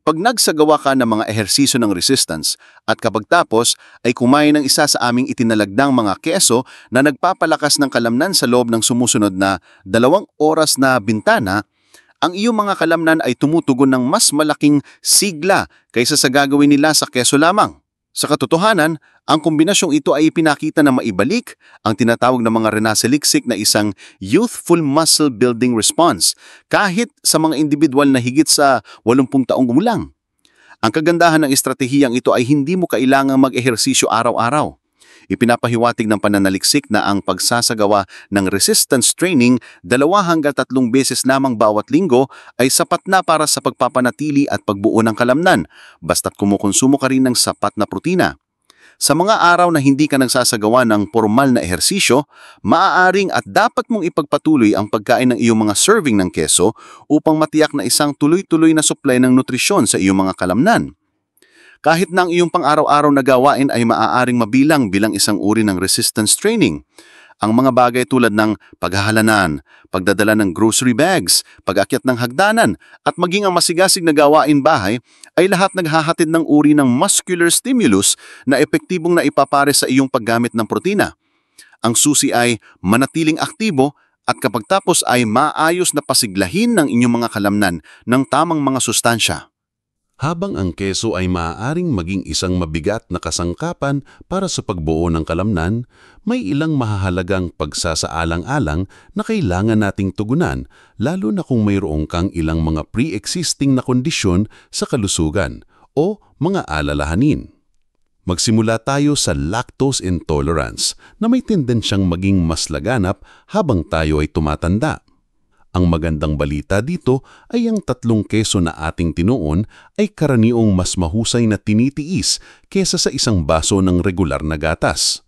Pag nagsagawa ka ng mga ehersisyo ng resistance at kapag tapos ay kumain ng isa sa aming itinalagdang mga keso na nagpapalakas ng kalamnan sa loob ng sumusunod na 2 oras na bintana, ang iyong mga kalamnan ay tumutugon ng mas malaking sigla kaysa sa gagawin nila sa keso lamang. Sa katotohanan, ang kombinasyong ito ay ipinakita na maibalik ang tinatawag na mga renasaliksik na isang youthful muscle building response kahit sa mga individual na higit sa 80 taong gumulang. Ang kagandahan ng estratehiyang ito ay hindi mo kailangang mag-ehersisyo araw-araw. Ipinapahiwatig ng pananaliksik na ang pagsasagawa ng resistance training 2 hanggang 3 beses lamang bawat linggo ay sapat na para sa pagpapanatili at pagbuo ng kalamnan, basta't kumukonsumo ka rin ng sapat na protina. Sa mga araw na hindi ka nagsasagawa ng formal na ehersisyo, maaaring at dapat mong ipagpatuloy ang pagkain ng iyong mga serving ng keso upang matiyak na isang tuloy-tuloy na supply ng nutrisyon sa iyong mga kalamnan. Kahit na ang iyong pang-araw-araw na gawain ay maaaring mabilang bilang isang uri ng resistance training. Ang mga bagay tulad ng paghahalanan, pagdadala ng grocery bags, pag-akyat ng hagdanan, at maging ang masigasig na gawain bahay ay lahat naghahatid ng uri ng muscular stimulus na epektibong naipapare sa iyong paggamit ng protina. Ang susi ay manatiling aktibo at kapag tapos ay maayos na pasiglahin ng inyong mga kalamnan ng tamang mga sustansya. Habang ang keso ay maaaring maging isang mabigat na kasangkapan para sa pagbuo ng kalamnan, may ilang mahahalagang pagsasaalang-alang na kailangan nating tugunan, lalo na kung mayroong kang ilang mga pre-existing na kondisyon sa kalusugan o mga alalahanin. Magsimula tayo sa lactose intolerance na may tendensyang maging mas laganap habang tayo ay tumatanda. Ang magandang balita dito ay ang 3 keso na ating tinuon ay karaniwang mas mahusay na tinitiis kesa sa isang baso ng regular na gatas.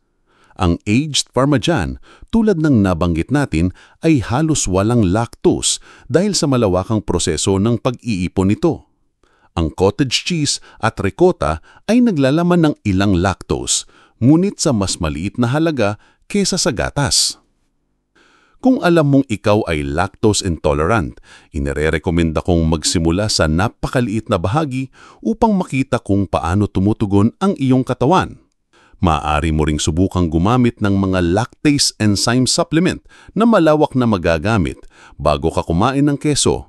Ang aged Parmesan, tulad ng nabanggit natin, ay halos walang lactose dahil sa malawakang proseso ng pag-iipon nito. Ang cottage cheese at ricotta ay naglalaman ng ilang lactose, ngunit sa mas maliit na halaga kesa sa gatas. Kung alam mong ikaw ay lactose intolerant, inirerekomenda kong magsimula sa napakaliit na bahagi upang makita kung paano tumutugon ang iyong katawan. Maaari mo ring subukang gumamit ng mga lactase enzyme supplement na malawak na magagamit bago ka kumain ng keso.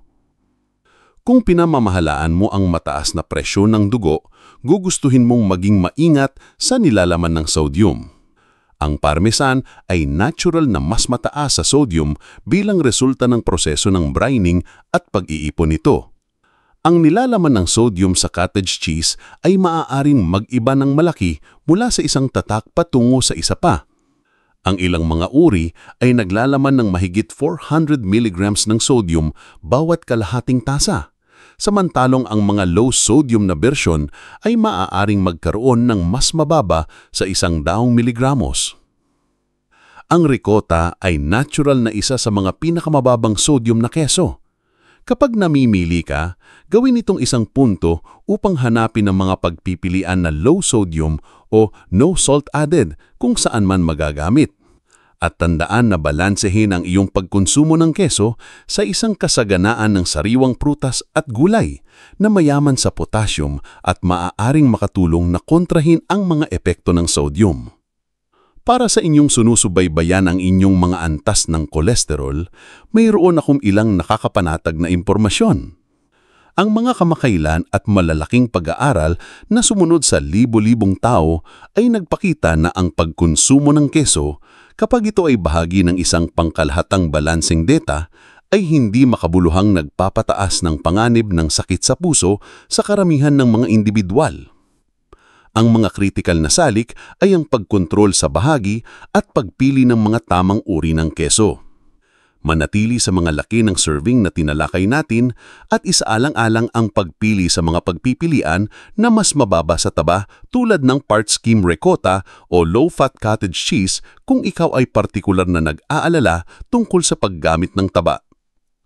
Kung pinamamahalaan mo ang mataas na presyon ng dugo, gugustuhin mong maging maingat sa nilalaman ng sodium. Ang Parmesan ay natural na mas mataas sa sodium bilang resulta ng proseso ng brining at pag-iipon nito. Ang nilalaman ng sodium sa cottage cheese ay maaaring mag-iba ng malaki mula sa isang tatak patungo sa isa pa. Ang ilang mga uri ay naglalaman ng mahigit 400 mg ng sodium bawat kalahating tasa. Samantalong ang mga low-sodium na bersyon ay maaaring magkaroon ng mas mababa sa 100 miligramos. Ang ricotta ay natural na isa sa mga pinakamababang sodium na keso. Kapag namimili ka, gawin itong isang punto upang hanapin ang mga pagpipilian na low-sodium o no salt added kung saan man magagamit. At tandaan na balansehin ang iyong pagkonsumo ng keso sa isang kasaganaan ng sariwang prutas at gulay na mayaman sa potassium at maaaring makatulong na kontrahin ang mga epekto ng sodium. Para sa inyong sunusubaybayan ang inyong mga antas ng kolesterol, mayroon akong ilang nakakapanatag na impormasyon. Ang mga kamakailan at malalaking pag-aaral na sumunod sa libo-libong tao ay nagpakita na ang pagkonsumo ng keso, kapag ito ay bahagi ng isang pangkalahatang balancing data, ay hindi makabuluhang nagpapataas ng panganib ng sakit sa puso sa karamihan ng mga individual. Ang mga kritikal na salik ay ang pagkontrol sa bahagi at pagpili ng mga tamang uri ng keso. Manatili sa mga laki ng serving na tinalakay natin at isaalang-alang ang pagpili sa mga pagpipilian na mas mababa sa taba tulad ng part scheme ricotta o low-fat cottage cheese kung ikaw ay partikular na nag-aalala tungkol sa paggamit ng taba.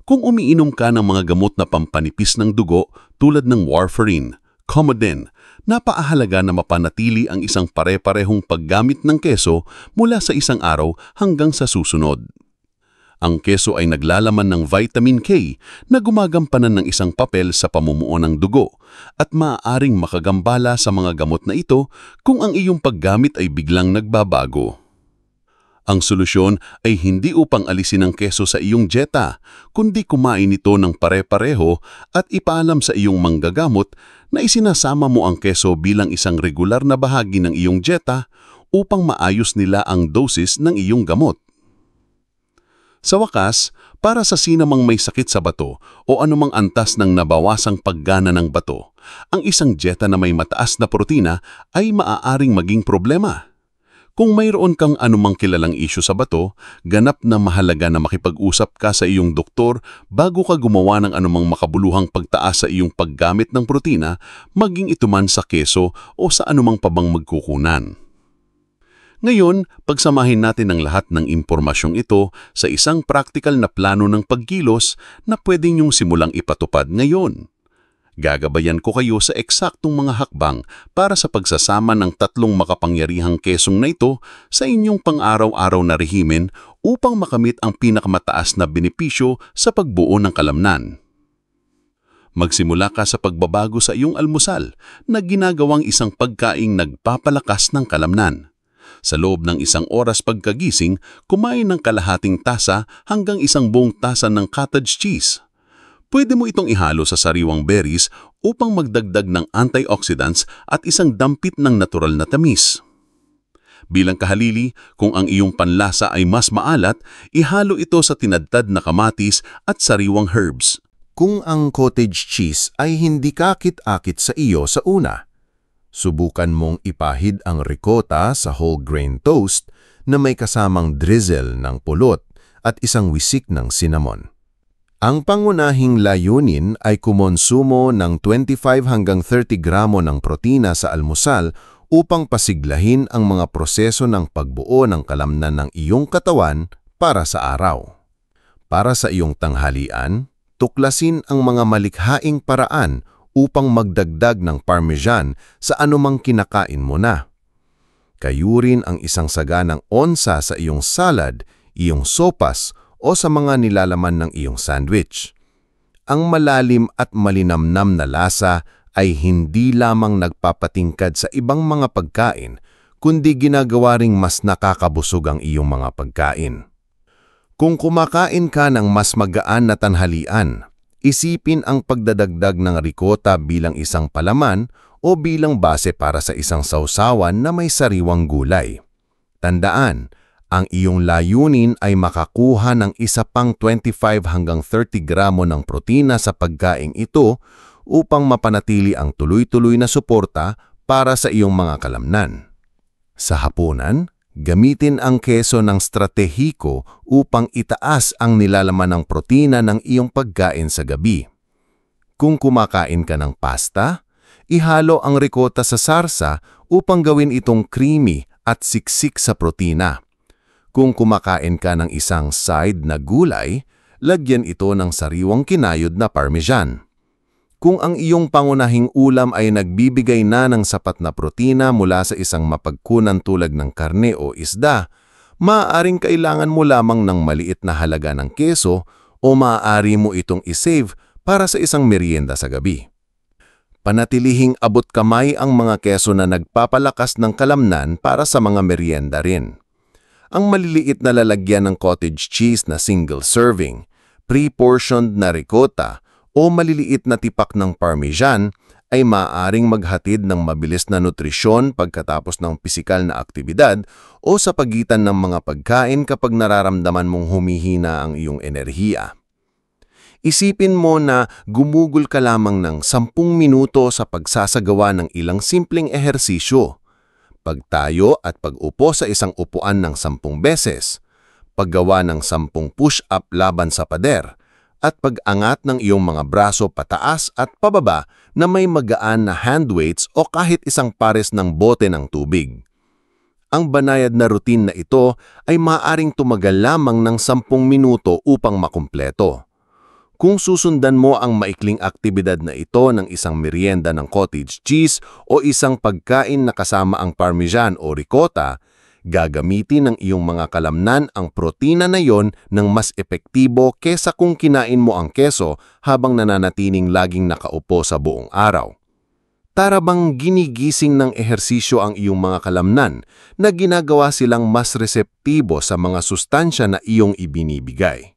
Kung umiinom ka ng mga gamot na pampanipis ng dugo tulad ng warfarin, Coumadin, napaahalaga na mapanatili ang isang pare-parehong paggamit ng keso mula sa isang araw hanggang sa susunod. Ang keso ay naglalaman ng vitamin K na gumagampanan ng isang papel sa pamumuo ng dugo at maaaring makagambala sa mga gamot na ito kung ang iyong paggamit ay biglang nagbabago. Ang solusyon ay hindi upang alisin ang keso sa iyong dieta, kundi kumain ito ng pare-pareho at ipaalam sa iyong manggagamot na isinasama mo ang keso bilang isang regular na bahagi ng iyong dieta upang maayos nila ang dosis ng iyong gamot. Sa wakas, para sa sinamang may sakit sa bato o anumang antas ng nabawasang paggana ng bato, ang isang dieta na may mataas na protina ay maaaring maging problema. Kung mayroon kang anumang kilalang isyu sa bato, ganap na mahalaga na makipag-usap ka sa iyong doktor bago ka gumawa ng anumang makabuluhang pagtaas sa iyong paggamit ng protina, maging ito man sa keso o sa anumang pabang magkukunan. Ngayon, pagsamahin natin ang lahat ng impormasyong ito sa isang praktikal na plano ng pagkilos na pwede niyong simulang ipatupad ngayon. Gagabayan ko kayo sa eksaktong mga hakbang para sa pagsasama ng 3 makapangyarihang kesong na ito sa inyong pang-araw-araw na rehimen upang makamit ang pinakamataas na benepisyo sa pagbuo ng kalamnan. Magsimula ka sa pagbabago sa iyong almusal na ginagawang isang pagkaing nagpapalakas ng kalamnan. Sa loob ng 1 oras pagkagising, kumain ng kalahating tasa hanggang 1 buong tasa ng cottage cheese. Pwede mo itong ihalo sa sariwang berries upang magdagdag ng antioxidants at isang dampit ng natural na tamis. Bilang kahalili, kung ang iyong panlasa ay mas maalat, ihalo ito sa tinadtad na kamatis at sariwang herbs. Kung ang cottage cheese ay hindi kakit-akit sa iyo sa una, subukan mong ipahid ang ricotta sa whole grain toast na may kasamang drizzle ng pulot at isang wisik ng cinnamon. Ang pangunahing layunin ay kumonsumo ng 25 hanggang 30 gramo ng protina sa almusal upang pasiglahin ang mga proseso ng pagbuo ng kalamnan ng iyong katawan para sa araw. Para sa iyong tanghalian, tuklasin ang mga malikhaing paraan upang magdagdag ng parmesan sa anumang kinakain mo na. Kayurin ang 1 saganang onsa sa iyong salad, iyong sopas, o sa mga nilalaman ng iyong sandwich. Ang malalim at malinamnam na lasa ay hindi lamang nagpapatingkad sa ibang mga pagkain, kundi ginagawa ring mas nakakabusog ang iyong mga pagkain. Kung kumakain ka ng mas magaan na tanghalian, isipin ang pagdadagdag ng ricotta bilang isang palaman o bilang base para sa isang sausawan na may sariwang gulay. Tandaan, ang iyong layunin ay makakuha ng 1 pang 25 hanggang 30 gramo ng protina sa pagkaing ito upang mapanatili ang tuloy-tuloy na suporta para sa iyong mga kalamnan. Sa hapunan, gamitin ang keso ng stratehiko upang itaas ang nilalaman ng protina ng iyong pagkain sa gabi. Kung kumakain ka ng pasta, ihalo ang ricotta sa sarsa upang gawin itong creamy at siksik sa protina. Kung kumakain ka ng isang side na gulay, lagyan ito ng sariwang kinayod na parmesan. Kung ang iyong pangunahing ulam ay nagbibigay na ng sapat na protina mula sa isang mapagkunan tulad ng karne o isda, maaaring kailangan mo lamang ng maliit na halaga ng keso o maaari mo itong isave para sa isang merienda sa gabi. Panatilihing abot kamay ang mga keso na nagpapalakas ng kalamnan para sa mga merienda rin. Ang maliliit na lalagyan ng cottage cheese na single serving, pre-portioned na ricotta o maliliit na tipak ng parmesan ay maaaring maghatid ng mabilis na nutrisyon pagkatapos ng pisikal na aktibidad o sa pagitan ng mga pagkain kapag nararamdaman mong humihina ang iyong enerhiya. Isipin mo na gumugol ka lamang ng 10 minuto sa pagsasagawa ng ilang simpleng ehersisyo. Pagtayo at pag-upo sa isang upuan ng 10 beses, paggawa ng 10 push-up laban sa pader, at pag-angat ng iyong mga braso pataas at pababa na may magaan na hand weights o kahit isang pares ng bote ng tubig. Ang banayad na routine na ito ay maaaring tumagal lamang ng 10 minuto upang makumpleto. Kung susundan mo ang maikling aktibidad na ito ng isang merienda ng cottage cheese o isang pagkain na kasama ang parmesan o ricotta, gagamitin ng iyong mga kalamnan ang protina na yon ng mas epektibo kesa kung kinain mo ang keso habang nananatiling laging nakaupo sa buong araw. Tara bang ginigising ng ehersisyo ang iyong mga kalamnan na ginagawa silang mas reseptibo sa mga sustansya na iyong ibinibigay?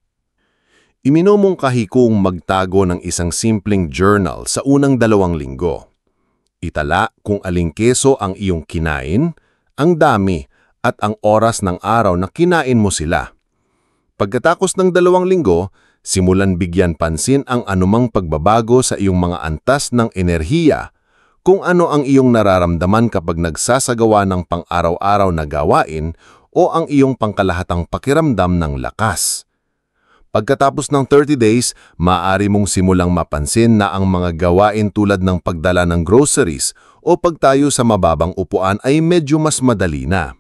Iminumungkahi kong magtago ng isang simpleng journal sa unang 2 linggo. Itala kung aling keso ang iyong kinain, ang dami, at ang oras ng araw na kinain mo sila. Pagkatapos ng 2 linggo, simulan bigyan pansin ang anumang pagbabago sa iyong mga antas ng enerhiya, kung ano ang iyong nararamdaman kapag nagsasagawa ng pang-araw-araw na gawain o ang iyong pangkalahatang pakiramdam ng lakas. Pagkatapos ng 30 days, maaari mong simulang mapansin na ang mga gawain tulad ng pagdala ng groceries o pagtayo sa mababang upuan ay medyo mas madali na.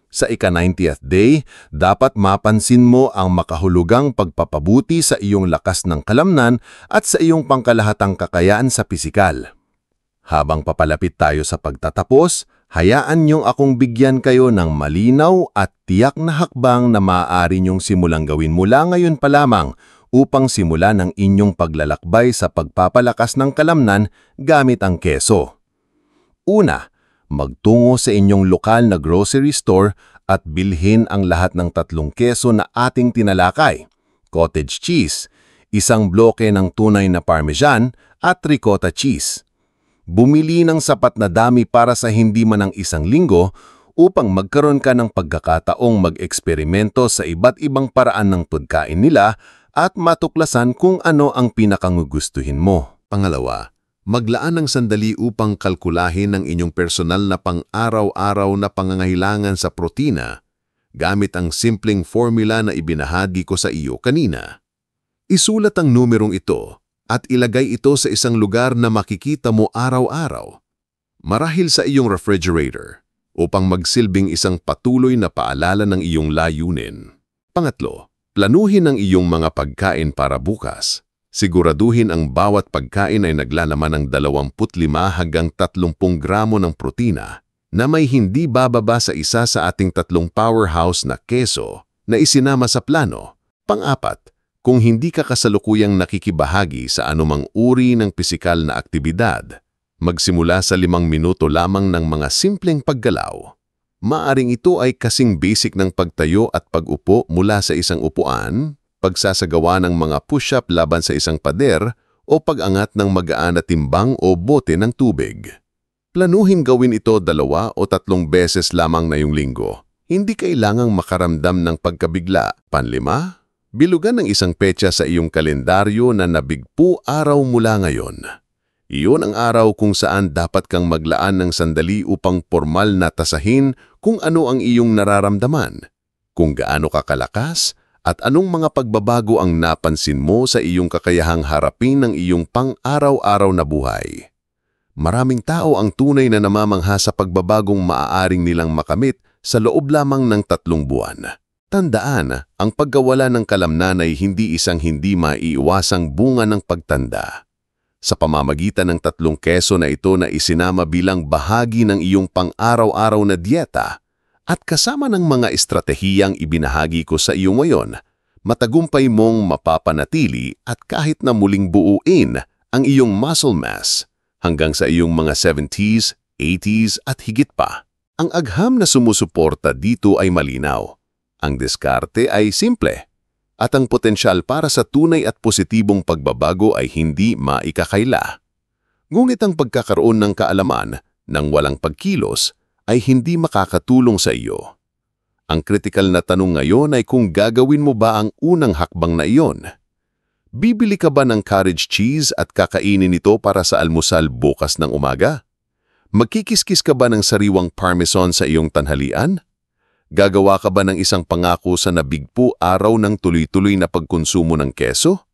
Sa ika-90th day, dapat mapansin mo ang makahulugang pagpapabuti sa iyong lakas ng kalamnan at sa iyong pangkalahatang kakayaan sa pisikal. Habang papalapit tayo sa pagtatapos, hayaan niyong akong bigyan kayo ng malinaw at tiyak na hakbang na maaari niyong simulang gawin mula ngayon pa lamang upang simulan ang inyong paglalakbay sa pagpapalakas ng kalamnan gamit ang keso. Una, magtungo sa inyong lokal na grocery store at bilhin ang lahat ng 3 keso na ating tinalakay: cottage cheese, 1 bloke ng tunay na parmesan at ricotta cheese. Bumili ng sapat na dami para sa hindi man ang 1 linggo upang magkaroon ka ng pagkakataong mag-eksperimento sa iba't ibang paraan ng pagkain nila at matuklasan kung ano ang pinakangugustuhin mo. Pangalawa, maglaan ng sandali upang kalkulahin ang inyong personal na pang-araw-araw na pangangailangan sa protina gamit ang simpleng formula na ibinahagi ko sa iyo kanina. Isulat ang numerong ito at ilagay ito sa isang lugar na makikita mo araw-araw, marahil sa iyong refrigerator, upang magsilbing isang patuloy na paalala ng iyong layunin. Pangatlo, planuhin ang iyong mga pagkain para bukas. Siguraduhin ang bawat pagkain ay naglalaman ng 25 hanggang 30 gramo ng protina na may hindi bababa sa isa sa ating 3 powerhouse na keso na isinama sa plano. Pang-apat, kung hindi ka kasalukuyang nakikibahagi sa anumang uri ng pisikal na aktibidad, magsimula sa 5 minuto lamang ng mga simpleng paggalaw. Maaring ito ay kasing basic ng pagtayo at pag-upo mula sa isang upuan, pagsasagawa ng mga push-up laban sa isang pader, o pag-angat ng magaan na timbang o bote ng tubig. Planuhin gawin ito 2 o 3 beses lamang na yung linggo. Hindi kailangang makaramdam ng pagkabigla. Panlima, bilugan ng isang petsa sa iyong kalendaryo na nabigpo araw mula ngayon. Iyon ang araw kung saan dapat kang maglaan ng sandali upang formal na tasahin kung ano ang iyong nararamdaman, kung gaano ka kalakas, at anong mga pagbabago ang napansin mo sa iyong kakayahang harapin ng iyong pang-araw-araw na buhay. Maraming tao ang tunay na namamangha sa pagbabagong maaaring nilang makamit sa loob lamang ng 3 buwan. Tandaan, ang pagkawala ng kalamnan ay hindi isang hindi maiiwasang bunga ng pagtanda. Sa pamamagitan ng 3 keso na ito na isinama bilang bahagi ng iyong pang-araw-araw na dieta at kasama ng mga estratehiyang ibinahagi ko sa iyo ngayon, matagumpay mong mapapanatili at kahit na muling buuin ang iyong muscle mass hanggang sa iyong mga 70s, 80s at higit pa. Ang agham na sumusuporta dito ay malinaw. Ang diskarte ay simple, at ang potensyal para sa tunay at positibong pagbabago ay hindi maikakaila. Ngunit ang pagkakaroon ng kaalaman ng walang pagkilos ay hindi makakatulong sa iyo. Ang kritikal na tanong ngayon ay kung gagawin mo ba ang unang hakbang na iyon. Bibili ka ba ng cottage cheese at kakainin ito para sa almusal bukas ng umaga? Magkikiskis ka ba ng sariwang parmesan sa iyong tanghalian? Gagawa ka ba ng isang pangako sa nabigpo araw ng tuloy-tuloy na pagkonsumo ng keso?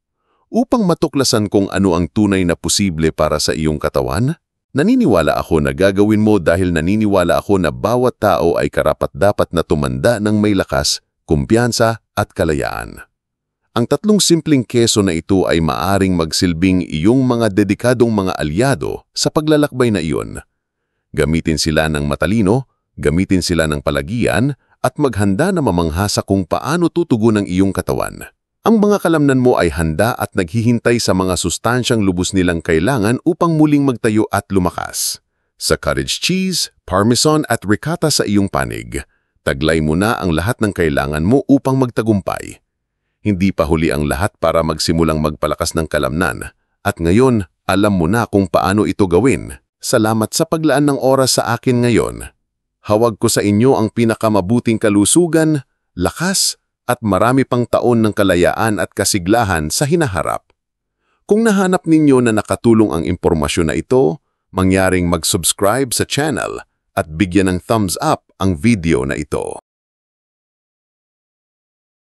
Upang matuklasan kung ano ang tunay na posible para sa iyong katawan? Naniniwala ako na gagawin mo dahil naniniwala ako na bawat tao ay karapat-dapat na tumanda ng may lakas, kumpiyansa at kalayaan. Ang 3 simpleng keso na ito ay maaring magsilbing iyong mga dedikadong mga alyado sa paglalakbay na iyon. Gamitin sila ng matalino, gamitin sila ng palagian, at maghanda na mamangha sa kung paano tutugon ang iyong katawan. Ang mga kalamnan mo ay handa at naghihintay sa mga sustansyang lubos nilang kailangan upang muling magtayo at lumakas. Sa cottage cheese, parmesan at ricotta sa iyong panig, taglay mo na ang lahat ng kailangan mo upang magtagumpay. Hindi pa huli ang lahat para magsimulang magpalakas ng kalamnan, at ngayon alam mo na kung paano ito gawin. Salamat sa paglaan ng oras sa akin ngayon. Hawag ko sa inyo ang pinakamabuting kalusugan, lakas, at marami pang taon ng kalayaan at kasiglahan sa hinaharap. Kung nahanap ninyo na nakatulong ang impormasyon na ito, mangyaring mag-subscribe sa channel at bigyan ng thumbs up ang video na ito.